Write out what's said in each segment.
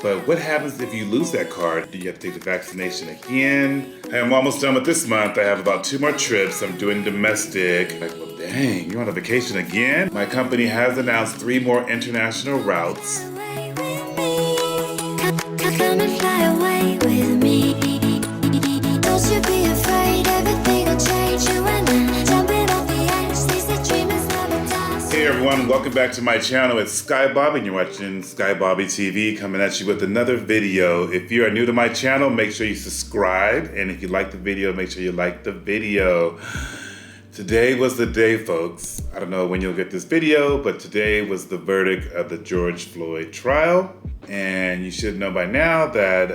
But what happens if you lose that card? Do you have to take the vaccination again? Hey, I'm almost done with this month. I have about 2 more trips. I'm doing domestic. Like, well, dang, you're on a vacation again? My company has announced 3 more international routes. Come and fly away with me. Don't you be afraid, everything will change. You and I, jumping off the edge. These the dreamers never die. Hey everyone, welcome back to my channel. It's Sky Bobby and you're watching SKYBOBBYTV, coming at you with another video. If you are new to my channel, make sure you subscribe. And if you like the video, make sure you like the video. Today was the day, folks. I don't know when you'll get this video, but today was the verdict of the George Floyd trial. And you should know by now that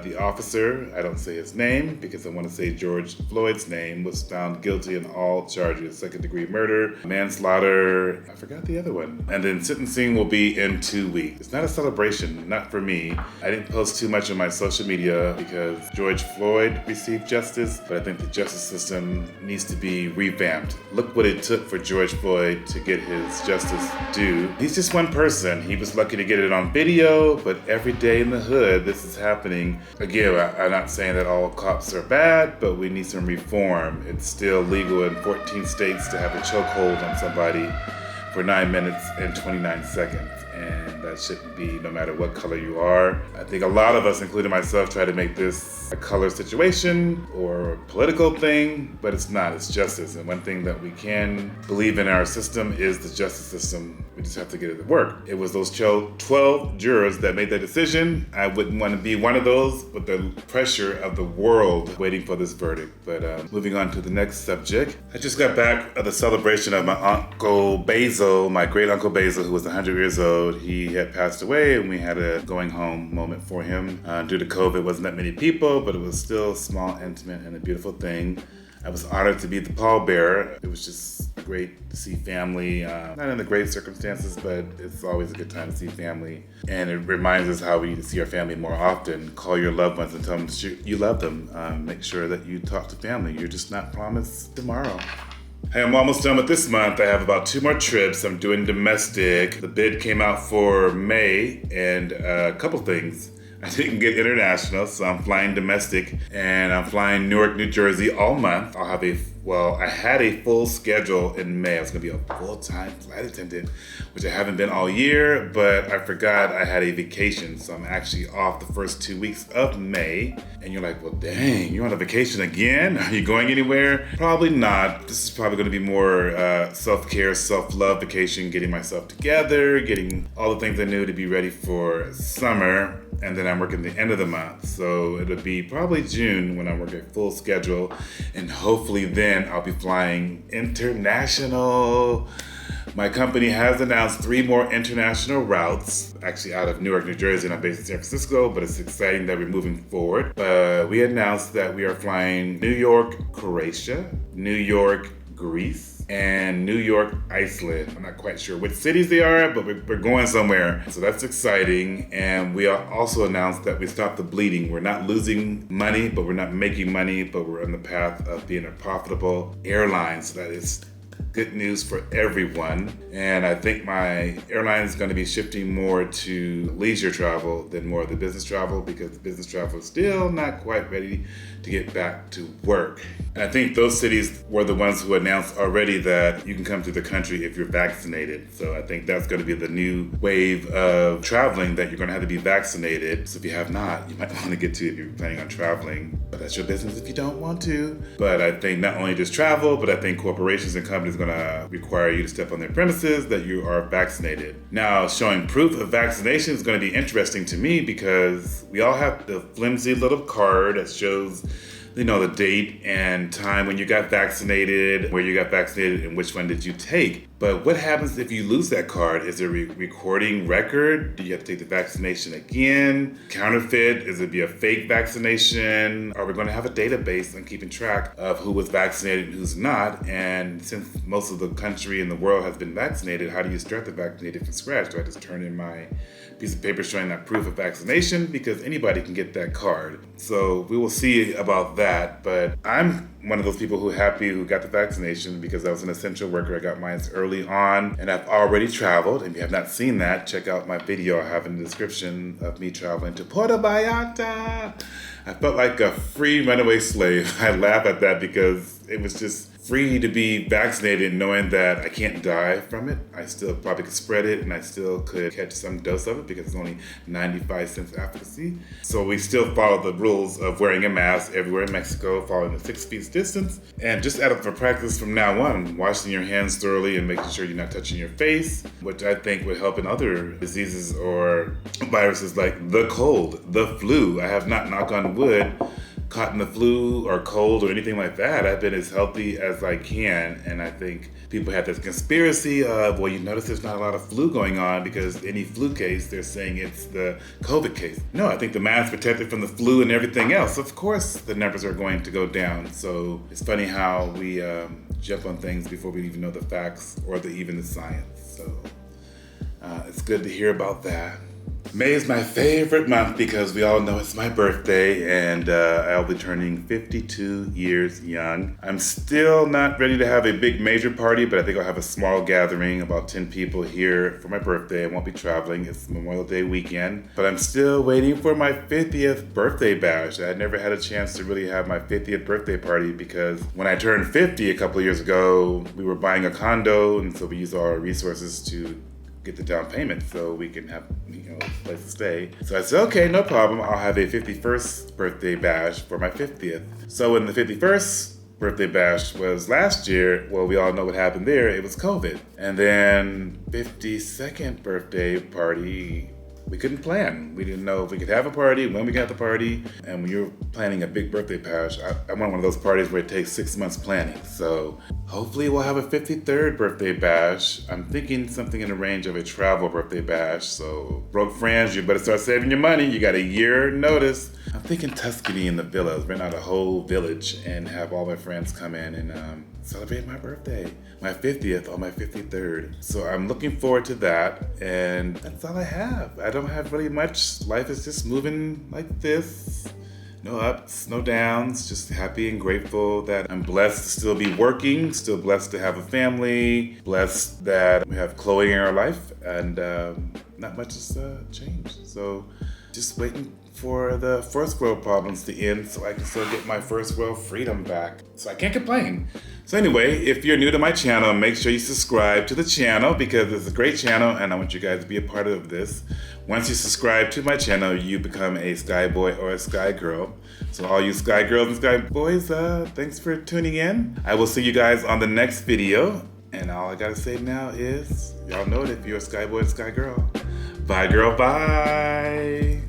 the officer, I don't say his name because I want to say George Floyd's name, was found guilty in all charges: second-degree murder, manslaughter, I forgot the other one. And then sentencing will be in 2 weeks. It's not a celebration, not for me. I didn't post too much on my social media because George Floyd received justice, but I think the justice system needs to be revamped. Look what it took for George Floyd to get his justice due. He's just one person. He was lucky to get it on video, but every day in the hood, this is happening. Again, I'm not saying that all cops are bad, but we need some reform. It's still legal in 14 states to have a chokehold on somebody for 9 minutes and 29 seconds. And that shouldn't be, no matter what color you are. I think a lot of us, including myself, try to make this a color situation or a political thing, but it's not, it's justice. And one thing that we can believe in our system is the justice system. We just have to get it to work. It was those 12 jurors that made that decision. I wouldn't want to be one of those, but the pressure of the world waiting for this verdict. But moving on to the next subject. I just got back of the celebration of my Uncle Basil, my great Uncle Basil, who was 100 years old. He had passed away and we had a going home moment for him. Due to COVID, it wasn't that many people, but it was still small, intimate, and a beautiful thing. I was honored to be the pallbearer. It was just great to see family, not in the great circumstances, but it's always a good time to see family. And it reminds us how we need to see our family more often. Call your loved ones and tell them you love them. Make sure that you talk to family. You're just not promised tomorrow. Hey, I'm almost done with this month. I have about 2 more trips. I'm doing domestic. The bid came out for May, and a couple things. I didn't get international, so I'm flying domestic, and I'm flying Newark, New Jersey all month. I had a full schedule in May. I was gonna be a full-time flight attendant, which I haven't been all year, but I forgot I had a vacation, so I'm actually off the first 2 weeks of May. And you're like, well, dang, you're on a vacation again? Are you going anywhere? Probably not. This is probably gonna be more self-care, self-love vacation, getting myself together, getting all the things I knew to be ready for summer. And then I'm working the end of the month. So it'll be probably June when I'm working full schedule. And hopefully then I'll be flying international. My company has announced 3 more international routes, actually out of Newark, New Jersey, and I'm based in San Francisco, but it's exciting that we're moving forward. We announced that we are flying New York, Croatia, New York, Greece, and New York, Iceland. I'm not quite sure which cities they are, but we're going somewhere. So that's exciting. And we also announced that we stopped the bleeding. We're not losing money, but we're not making money, but we're on the path of being a profitable airline. So that is good news for everyone. And I think my airline is going to be shifting more to leisure travel than more of the business travel, because the business travel is still not quite ready to get back to work. And I think those cities were the ones who announced already that you can come to the country if you're vaccinated. So I think that's going to be the new wave of traveling, that you're going to have to be vaccinated. So if you have not, you might want to get to if you're planning on traveling. But that's your business if you don't want to. But I think not only just travel, but I think corporations and companies are going to require you to step on their premises that you are vaccinated. Now, showing proof of vaccination is going to be interesting to me because we all have the flimsy little card that shows, you know, the date and time when you got vaccinated, where you got vaccinated, and which one did you take. But what happens if you lose that card? Is it a recording record? Do you have to take the vaccination again? Counterfeit? Is it be a fake vaccination? Are we going to have a database on keeping track of who was vaccinated and who's not? And since most of the country in the world has been vaccinated, how do you start the vaccinated from scratch? Do I just turn in my piece of paper showing that proof of vaccination? Because anybody can get that card. So we will see about that. But I'm one of those people who got the vaccination because I was an essential worker. I got mine early early on, and I've already traveled. If you have not seen that, check out my video I have in the description of me traveling to Puerto Vallarta. I felt like a free runaway slave. I laugh at that because it was just free to be vaccinated knowing that I can't die from it. I still probably could spread it and I still could catch some dose of it because it's only 95 cents efficacy. So we still follow the rules of wearing a mask everywhere in Mexico, following the 6 feet distance. And just out of for practice from now on, washing your hands thoroughly and making sure you're not touching your face, which I think would help in other diseases or viruses like the cold, the flu. I have not, knock on wood, caught in the flu or cold or anything like that. I've been as healthy as I can, and I think people have this conspiracy of, well, you notice there's not a lot of flu going on because any flu case, they're saying it's the COVID case. No, I think the mask protected from the flu and everything else. Of course, the numbers are going to go down. So it's funny how we jump on things before we even know the facts or even the science. So it's good to hear about that. May is my favorite month because we all know it's my birthday, and I'll be turning 52 years young. I'm still not ready to have a big major party, but I think I'll have a small gathering, about 10 people here for my birthday. I won't be traveling. It's Memorial Day weekend, but I'm still waiting for my 50th birthday bash. I never had a chance to really have my 50th birthday party because when I turned 50 a couple of years ago, we were buying a condo, and so we used all our resources to get the down payment so we can have, a place to stay. So I said, okay, no problem. I'll have a 51st birthday bash for my 50th. So when the 51st birthday bash was last year, well, we all know what happened there. It was COVID. And then 52nd birthday party, we couldn't plan. We didn't know if we could have a party, when we could have the party. And when you're planning a big birthday bash, I want one of those parties where it takes 6 months planning. So hopefully we'll have a 53rd birthday bash. I'm thinking something in the range of a travel birthday bash. So broke friends, you better start saving your money. You got a year notice. I'm thinking Tuscany in the villas, rent out a whole village and have all my friends come in and celebrate my birthday, my 50th on my 53rd. So I'm looking forward to that, and that's all I have. I don't have really much. Life is just moving like this. No ups, no downs, just happy and grateful that I'm blessed to still be working, still blessed to have a family, blessed that we have Chloe in our life, and not much has changed. So just waiting for the first world problems to end so I can still get my first world freedom back. So I can't complain. So anyway, if you're new to my channel, make sure you subscribe to the channel because it's a great channel and I want you guys to be a part of this. Once you subscribe to my channel, you become a Sky Boy or a Sky Girl. So all you Sky Girls and Sky Boys, thanks for tuning in. I will see you guys on the next video. And all I gotta say now is, y'all know it if you're a Sky Boy or Sky Girl. Bye girl, bye.